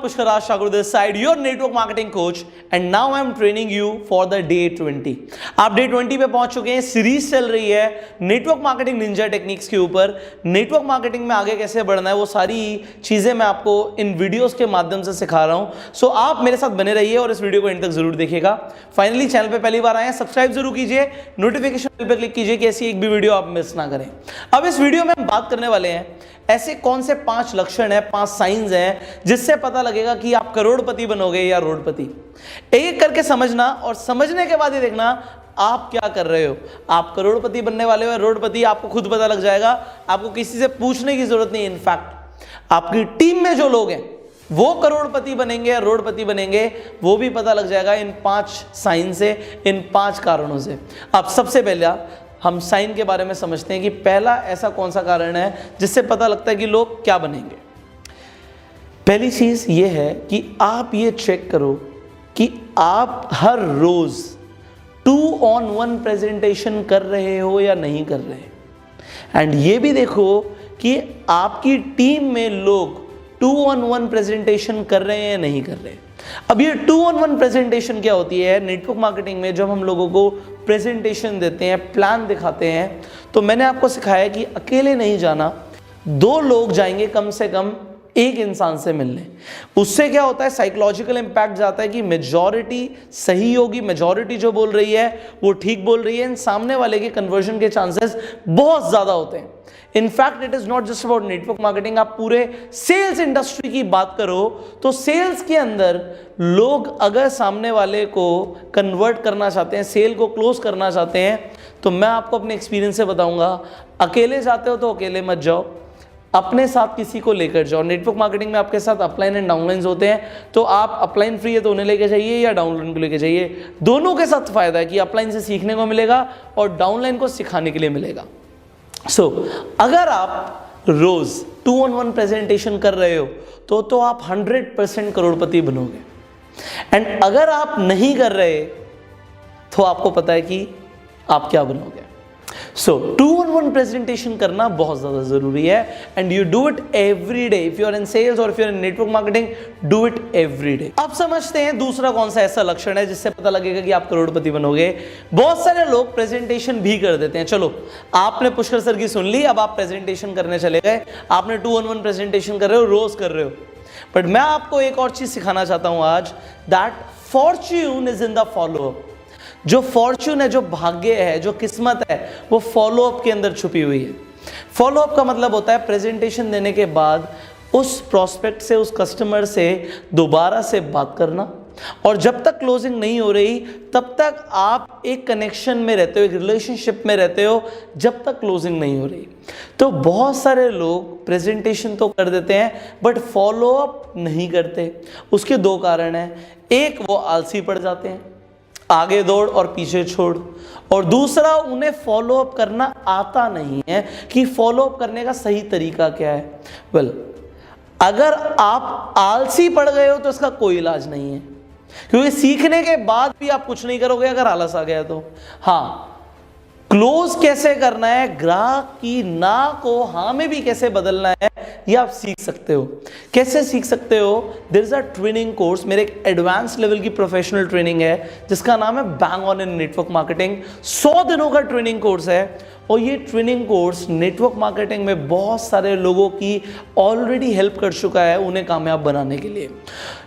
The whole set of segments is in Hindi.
Pushkar Shakur this side, your network marketing coach, and now I am training you for the day 20. आप डे 20 पे पहुंच चुके हैं। सीरीज चल रही है नेटवर्क मार्केटिंग निंजा टेक्निक्स के ऊपर। नेटवर्क मार्केटिंग में आगे कैसे बढ़ना है वो सारी चीजें मैं आपको इन वीडियोस के माध्यम से सिखा रहा हूं। सो आप मेरे साथ बने रहिए और इस वीडियो को एंड तक जरूर देखिएगा। फाइनली चैनल पे पहली बार आए हैं, सब्सक्राइब जरूर कीजिए, नोटिफिकेशन बेल पे क्लिक कीजिए कि ऐसी एक भी वीडियो आप मिस ना करें। अब इस वीडियो में हम बात करने वाले हैं ऐसे कौन से 5 लक्षण हैं, 5 साइंस हैं जिससे पता लगेगा कि आप करोड़पति बनोगे या रोडपति। एक करके समझना और समझने के बाद ही देखना आप क्या कर रहे हो। आप करोड़पति बनने वाले हो या रोडपति, आपको खुद पता लग जाएगा। आपको किसी से पूछने की जरूरत नहीं। इनफैक्ट आपकी टीम में जो लोग हैं वो करोड़पति बनेंगे या रोडपति बनेंगे, वो भी पता लग जाएगा इन 5 साइन से, इन 5 कारणों से। अब सबसे पहला हम साइन के बारे में समझते हैं कि पहला ऐसा कौन सा कारण है जिससे पता लगता है कि लोग क्या बनेंगे। पहली चीज ये है कि आप ये चेक करो कि आप हर रोज 2-on-1 प्रेजेंटेशन कर रहे हो या नहीं कर रहे। एंड ये भी देखो कि आपकी टीम में लोग 2-on-1 प्रेजेंटेशन कर रहे हैं या नहीं कर रहे। अब ये 2-on-1 प्रेजेंटेशन क्या होती है नेटवर्क मार्केटिंग में? जब हम लोगों को प्रेजेंटेशन देते हैं, प्लान दिखाते हैं, तो मैंने आपको सिखाया कि अकेले नहीं जाना, 2 लोग जाएंगे कम से कम एक इंसान से मिलने। उससे क्या होता है, साइकोलॉजिकल इंपैक्ट जाता है कि मेजॉरिटी सही होगी, मेजॉरिटी जो बोल रही है वो ठीक बोल रही है। इन सामने वाले के कन्वर्जन के चांसेस बहुत ज्यादा होते हैं। In fact it is not just about network marketing, आप पूरे सेल्स इंडस्ट्री की बात करो तो सेल्स के अंदर लोग अगर सामने वाले को कन्वर्ट करना चाहते हैं, सेल को क्लोज करना चाहते हैं, तो मैं आपको अपने एक्सपीरियंस से बताऊंगा, अकेले जाते हो तो अकेले मत जाओ, अपने साथ किसी को लेकर जाओ। नेटवर्क मार्केटिंग में आपके साथ अपलाइन एंड डाउनलाइन होते हैं, तो आप अपलाइन फ्री है तो उन्हें लेके जाइए या डाउनलाइन को लेके जाइए। दोनों के साथ फायदा है कि अपलाइन से सीखने को मिलेगा और डाउनलाइन को सिखाने के लिए मिलेगा। सो अगर आप रोज 2-on-1 प्रेजेंटेशन कर रहे हो तो आप 100% करोड़पति बनोगे। एंड अगर आप नहीं कर रहे तो आपको पता है कि आप क्या बनोगे। सो 2-on-1 प्रेजेंटेशन करना बहुत ज्यादा जरूरी है and you do it every day. If you are in sales और if you are in network marketing, do it every day. अब समझते हैं दूसरा कौन सा ऐसा लक्षण है जिससे पता लगेगा कि आप करोड़पति बनोगे। बहुत सारे लोग प्रेजेंटेशन भी कर देते हैं। चलो आपने पुष्कर सर की सुन ली, अब आप प्रेजेंटेशन करने चले गए, आपने 2-on-1 प्रेजेंटेशन कर रहे हो, रोज कर रहे हो। बट मैं आपको एक और चीज सिखाना चाहता हूं आज, that Fortune is in the follow up. जो फॉर्च्यून है, जो भाग्य है, जो किस्मत है, वो फॉलो अप के अंदर छुपी हुई है। फॉलो अप का मतलब होता है प्रेजेंटेशन देने के बाद उस प्रोस्पेक्ट से, उस कस्टमर से दोबारा से बात करना, और जब तक क्लोजिंग नहीं हो रही तब तक आप एक कनेक्शन में रहते हो, एक रिलेशनशिप में रहते हो, जब तक क्लोजिंग नहीं हो रही। तो बहुत सारे लोग प्रेजेंटेशन तो कर देते हैं बट फॉलो अप नहीं करते। उसके 2 कारण हैं। एक, वो आलसी पड़ जाते हैं, आगे दौड़ और पीछे छोड़, और दूसरा, उन्हें फॉलो अप करना आता नहीं है कि फॉलो अप करने का सही तरीका क्या है। वेल, अगर आप आलसी पड़ गए हो तो इसका कोई इलाज नहीं है, क्योंकि सीखने के बाद भी आप कुछ नहीं करोगे अगर आलस आ गया तो। हाँ, क्लोज कैसे करना है, ग्राहक की ना को हाँ में भी कैसे बदलना है, ये आप सीख सकते हो। कैसे सीख सकते हो? There is a training course, मेरे एक एडवांस लेवल की प्रोफेशनल ट्रेनिंग है जिसका नाम है bang on in network marketing. 100 दिनों का ट्रेनिंग कोर्स है और ये ट्रेनिंग कोर्स नेटवर्क मार्केटिंग में बहुत सारे लोगों की ऑलरेडी हेल्प कर चुका है उन्हें कामयाब बनाने के लिए।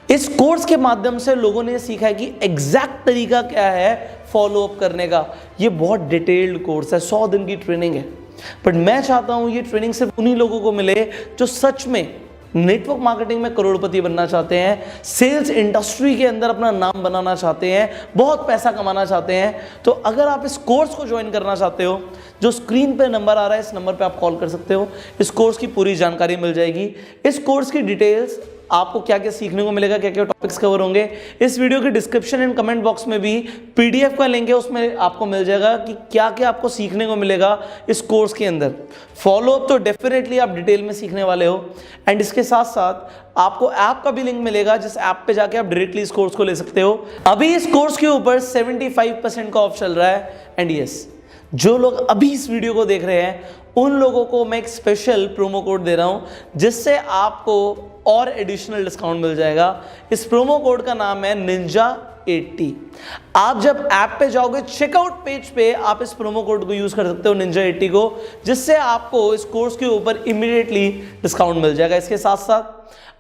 इस कोर्स के माध्यम से लोगों ने सीखा है कि एग्जैक्ट तरीका क्या है फॉलो अप करने का। ये बहुत डिटेल्ड कोर्स है, 100 दिन की ट्रेनिंग है। बट मैं चाहता हूं ये ट्रेनिंग सिर्फ उन्हीं लोगों को मिले जो सच में नेटवर्क मार्केटिंग में करोड़पति बनना चाहते हैं, सेल्स इंडस्ट्री के अंदर अपना नाम बनाना चाहते हैं, बहुत पैसा कमाना चाहते हैं। तो अगर आप इस कोर्स को ज्वाइन करना चाहते हो, जो स्क्रीन पे नंबर आ रहा है इस नंबर पे आप कॉल कर सकते हो। इस कोर्स की पूरी जानकारी मिल जाएगी। इस कोर्स की डिटेल्स, आपको क्या क्या सीखने को मिलेगा, क्या क्या टॉपिक्स कवर होंगे, इस वीडियो के डिस्क्रिप्शन एंड कमेंट बॉक्स में भी पीडीएफ का लिंक है, उसमें आपको मिल जाएगा कि क्या क्या आपको सीखने को मिलेगा इस कोर्स के अंदर। फॉलो अप तो डेफिनेटली आप डिटेल में सीखने वाले हो, एंड इसके साथ साथ आपको ऐप का भी लिंक मिलेगा, जिस ऐप पे जाके आप डायरेक्टली इस कोर्स को ले सकते हो। अभी इस कोर्स के ऊपर 75% का ऑफ चल रहा है। एंड यस, जो लोग अभी इस वीडियो को देख रहे हैं उन लोगों को मैं एक स्पेशल प्रोमो कोड दे रहा हूं जिससे आपको और एडिशनल डिस्काउंट मिल जाएगा। इस प्रोमो कोड का नाम है Ninja80। आप जब ऐप पे जाओगे चेकआउट पेज पे आप इस प्रोमो कोड को यूज कर सकते हो Ninja80 को, जिससे आपको इस कोर्स के ऊपर इमीडिएटली डिस्काउंट मिल जाएगा। इसके साथ साथ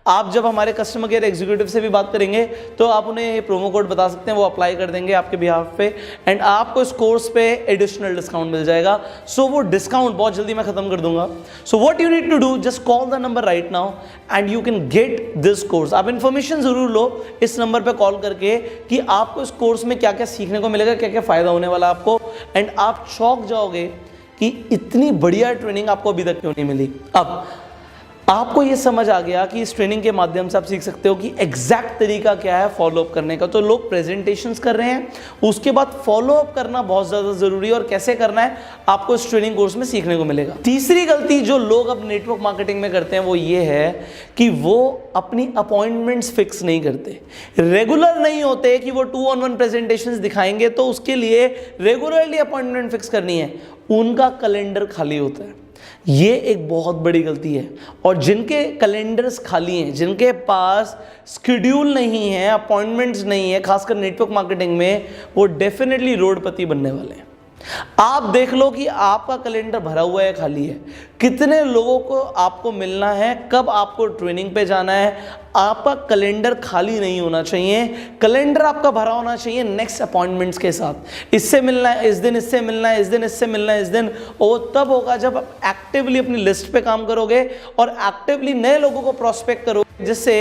आप जब हमारे कस्टमर केयर एग्जीक्यूटिव से भी बात करेंगे तो आप उन्हें ये प्रोमो कोड बता सकते हैं, वो अप्लाई कर देंगे आपके बिहाफ पे एंड आपको इस कोर्स पे एडिशनल डिस्काउंट मिल जाएगा। सो वो डिस्काउंट बहुत जल्दी मैं खत्म कर दूंगा। So what you need to do, just call the number right now and you can get this course. आप इन्फॉर्मेशन जरूर लो इस नंबर पे कॉल करके कि आपको इस कोर्स में क्या क्या सीखने को मिलेगा, क्या क्या फायदा होने वाला आपको, एंड आप चौंक जाओगे कि इतनी बढ़िया ट्रेनिंग आपको अभी तक क्यों नहीं मिली। अब आपको ये समझ आ गया कि इस ट्रेनिंग के माध्यम से आप सीख सकते हो कि एग्जैक्ट तरीका क्या है फॉलोअप करने का। तो लोग प्रेजेंटेशंस कर रहे हैं, उसके बाद फॉलोअप करना बहुत ज़्यादा ज़रूरी है, और कैसे करना है आपको इस ट्रेनिंग कोर्स में सीखने को मिलेगा। तीसरी गलती जो लोग अब नेटवर्क मार्केटिंग में करते हैं वो ये है कि वो अपनी अपॉइंटमेंट्स फिक्स नहीं करते, रेगुलर नहीं होते कि वो 2-on-1 प्रेजेंटेशंस दिखाएंगे तो उसके लिए रेगुलरली अपॉइंटमेंट फिक्स करनी है, उनका कैलेंडर खाली होता है। ये एक बहुत बड़ी गलती है, और जिनके कैलेंडर्स खाली हैं, जिनके पास शेड्यूल नहीं है, अपॉइंटमेंट्स नहीं है, खासकर नेटवर्क मार्केटिंग में, वो डेफिनेटली रोडपति बनने वाले हैं। आप देख लो कि आपका कैलेंडर भरा हुआ है, खाली है, कितने लोगों को आपको मिलना है, कब आपको ट्रेनिंग पे जाना है, आपका कैलेंडर खाली नहीं होना चाहिए। कैलेंडर आपका भरा होना चाहिए नेक्स्ट अपॉइंटमेंट्स के साथ। इससे मिलना है इस दिन, इससे मिलना है इस दिन, इससे मिलना है इस दिन। और तब होगा जब आप एक्टिवली अपनी लिस्ट पे काम करोगे और एक्टिवली नए लोगों को प्रोस्पेक्ट करोगे, जिससे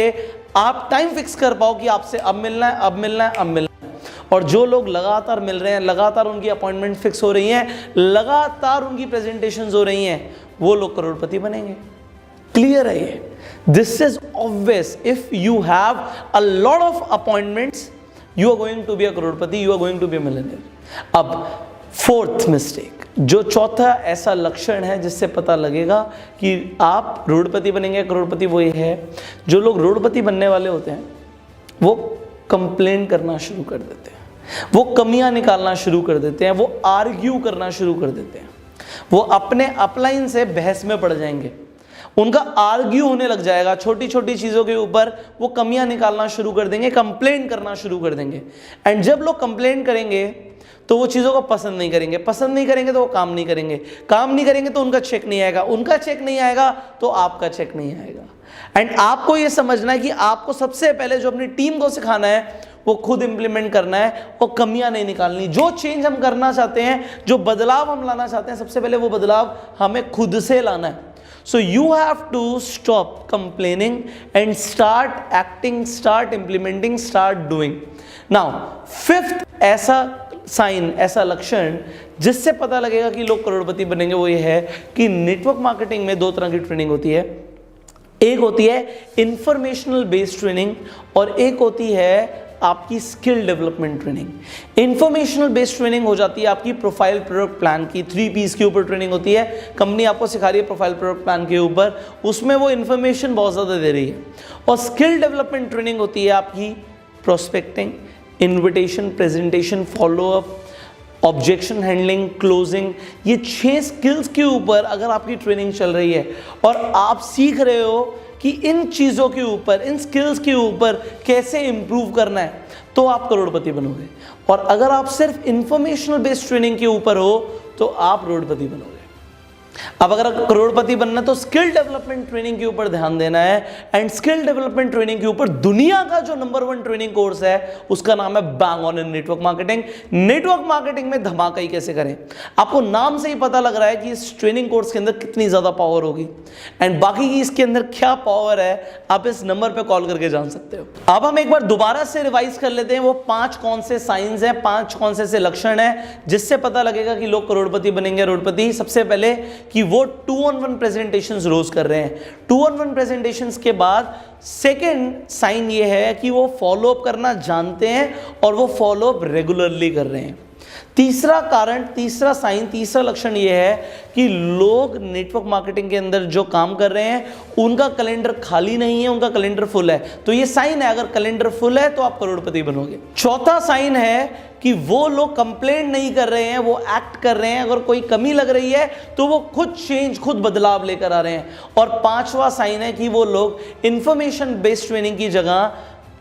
आप टाइम फिक्स कर पाओ कि आपसे अब मिलना है, अब मिलना है, अब मिलना है। और जो लोग लगातार मिल रहे हैं, लगातार उनकी अपॉइंटमेंट फिक्स हो रही हैं, लगातार उनकी प्रेजेंटेशंस हो रही हैं, वो लोग करोड़पति बनेंगे। क्लियर है ये? This is obvious. If you have a lot of appointments, you are going to be a crorepati, you are going to be a millionaire. अब फोर्थ मिस्टेक, जो चौथा ऐसा लक्षण है जिससे पता लगेगा कि आप रोडपति बनेंगे, करोड़पति, वो ये है, जो लोग रोडपति बनने वाले होते हैं वो कंप्लेन करना शुरू कर देते हैं, वो कमियां निकालना शुरू कर देते हैं, वो आर्ग्यू करना शुरू कर देते हैं, वो अपने अपलाइन से बहस में पड़ जाएंगे, उनका आर्ग्यू होने लग जाएगा छोटी छोटी चीज़ों के ऊपर, वो कमियां निकालना शुरू कर देंगे, कंप्लेन करना शुरू कर देंगे। एंड जब लोग कंप्लेन करेंगे तो वो चीज़ों को पसंद नहीं करेंगे, पसंद नहीं करेंगे तो वो काम नहीं करेंगे, काम नहीं करेंगे तो उनका चेक नहीं आएगा, उनका चेक नहीं आएगा तो आपका चेक नहीं आएगा। एंड आपको ये समझना है कि आपको सबसे पहले जो अपनी टीम को सिखाना है वो खुद इंप्लीमेंट करना है, और कमियां नहीं निकालनी। जो चेंज हम करना चाहते हैं, जो बदलाव हम लाना चाहते हैं, सबसे पहले वो बदलाव हमें खुद से लाना है। So you have to stop complaining and start acting, start implementing, start doing. Now, fifth ऐसा साइन, ऐसा लक्षण जिससे पता लगेगा कि लोग करोड़पति बनेंगे, वो ये है कि नेटवर्क मार्केटिंग में दो तरह की ट्रेनिंग होती है। एक होती है इंफॉर्मेशनल बेस्ड ट्रेनिंग और एक होती है आपकी skill development training. Informational based training हो जाती है आपकी प्रोफाइल प्रोडक्ट प्लान की, 3Ps के ऊपर ट्रेनिंग होती है, कंपनी आपको सिखा रही है प्रोफाइल प्रोडक्ट प्लान के ऊपर, उसमें वो इन्फॉर्मेशन बहुत ज़्यादा दे रही है। और स्किल डेवलपमेंट ट्रेनिंग होती है आपकी prospecting, invitation, presentation, follow up, objection handling, closing. ये 6 स्किल्स के ऊपर अगर आपकी ट्रेनिंग चल रही है और आप सीख रहे हो कि इन चीज़ों के ऊपर, इन स्किल्स के ऊपर कैसे इंप्रूव करना है, तो आप करोड़पति बनोगे। और अगर आप सिर्फ इंफॉर्मेशनल बेस्ड ट्रेनिंग के ऊपर हो तो आप रोडपति बनोगे। अब अगर करोड़पति बनना है तो स्किल डेवलपमेंट ट्रेनिंग के ऊपर ध्यान देना है। एंड स्किल डेवलपमेंट ट्रेनिंग के ऊपर दुनिया का जो नंबर 1 ट्रेनिंग कोर्स है उसका नाम है bang on in network marketing. Network marketing में धमाका ही कैसे करें, आपको नाम से ही पता लग रहा है कि इस ट्रेनिंग कोर्स के अंदर कितनी ज्यादा पावर होगी एंड बाकी की इसके अंदर क्या पावर है, आप इस नंबर पे कॉल करके जान सकते हो। अब हम एक बार दोबारा से रिवाइज कर लेते हैं वो 5 कौन से साइंस हैं, 5 कौन से लक्षण हैं जिससे पता लगेगा कि लोग करोड़पति बनेंगे, रोडपति। सबसे पहले कि वो 2-on-1 प्रेजेंटेशंस रोज कर रहे हैं। 2-on-1 प्रेजेंटेशंस के बाद सेकेंड साइन ये है कि वो फॉलोअप करना जानते हैं और वो फॉलोअप रेगुलरली कर रहे हैं। तीसरा कारण, तीसरा साइन, तीसरा लक्षण यह है कि लोग नेटवर्क मार्केटिंग के अंदर जो काम कर रहे हैं उनका कैलेंडर खाली नहीं है, उनका कैलेंडर फुल है। तो ये साइन है, अगर कैलेंडर फुल है तो आप करोड़पति बनोगे। चौथा साइन है कि वो लोग कंप्लेंट नहीं कर रहे हैं, वो एक्ट कर रहे हैं। अगर कोई कमी लग रही है तो वो खुद चेंज, खुद बदलाव लेकर आ रहे हैं। और पांचवा साइन है कि वो लोग इंफॉर्मेशन बेस्ड ट्रेनिंग की जगह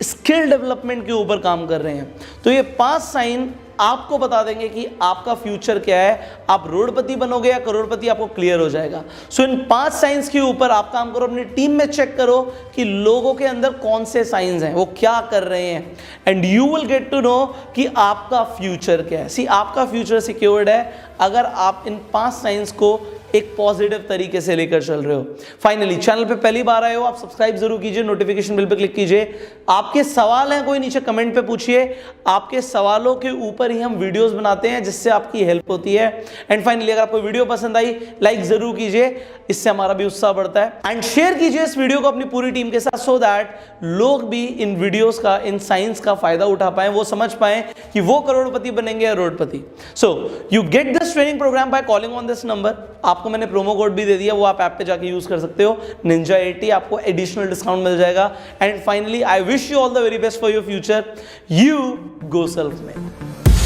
स्किल डेवलपमेंट के ऊपर काम कर रहे हैं। तो ये 5 साइन आपको बता देंगे कि आपका फ्यूचर क्या है, आप रोडपति बनोगे या करोड़पति, आपको क्लियर हो जाएगा। सो इन 5 साइंस के ऊपर आप काम करो, अपनी टीम में चेक करो कि लोगों के अंदर कौन से साइंस हैं, वो क्या कर रहे हैं, and you will get to know कि आपका फ्यूचर क्या है। सी, आपका फ्यूचर सिक्योर्ड है अगर आप इन 5 साइंस को एक पॉजिटिव तरीके से लेकर चल रहे हो। फाइनली, चैनल पे पहली बार आए हो, आप सब्सक्राइब जरूर कीजिए, नोटिफिकेशन बिल पे क्लिक कीजिए। आपके सवाल हैं कोई, नीचे कमेंट पे पूछिए, आपके सवालों के ऊपर ही हम वीडियोस बनाते हैं जिससे आपकी हेल्प होती है। एंड फाइनली, अगर आपको वीडियो पसंद आई लाइक जरूर कीजिए, इससे हमारा भी उत्साह बढ़ता है। एंड शेयर कीजिए इस वीडियो को अपनी पूरी टीम के साथ, सो दैट लोग भी इन वीडियोस का, इन साइंस का फायदा उठा पाए, वो समझ पाए कि वो करोड़पति बनेंगे या रोडपति। So you get this training program by calling on this number. आपको मैंने प्रोमो कोड भी दे दिया, वो आप ऐप पे जाके यूज कर सकते हो, Ninja80, आपको एडिशनल डिस्काउंट मिल जाएगा। And finally, I wish you all the very best for your future. You go self made.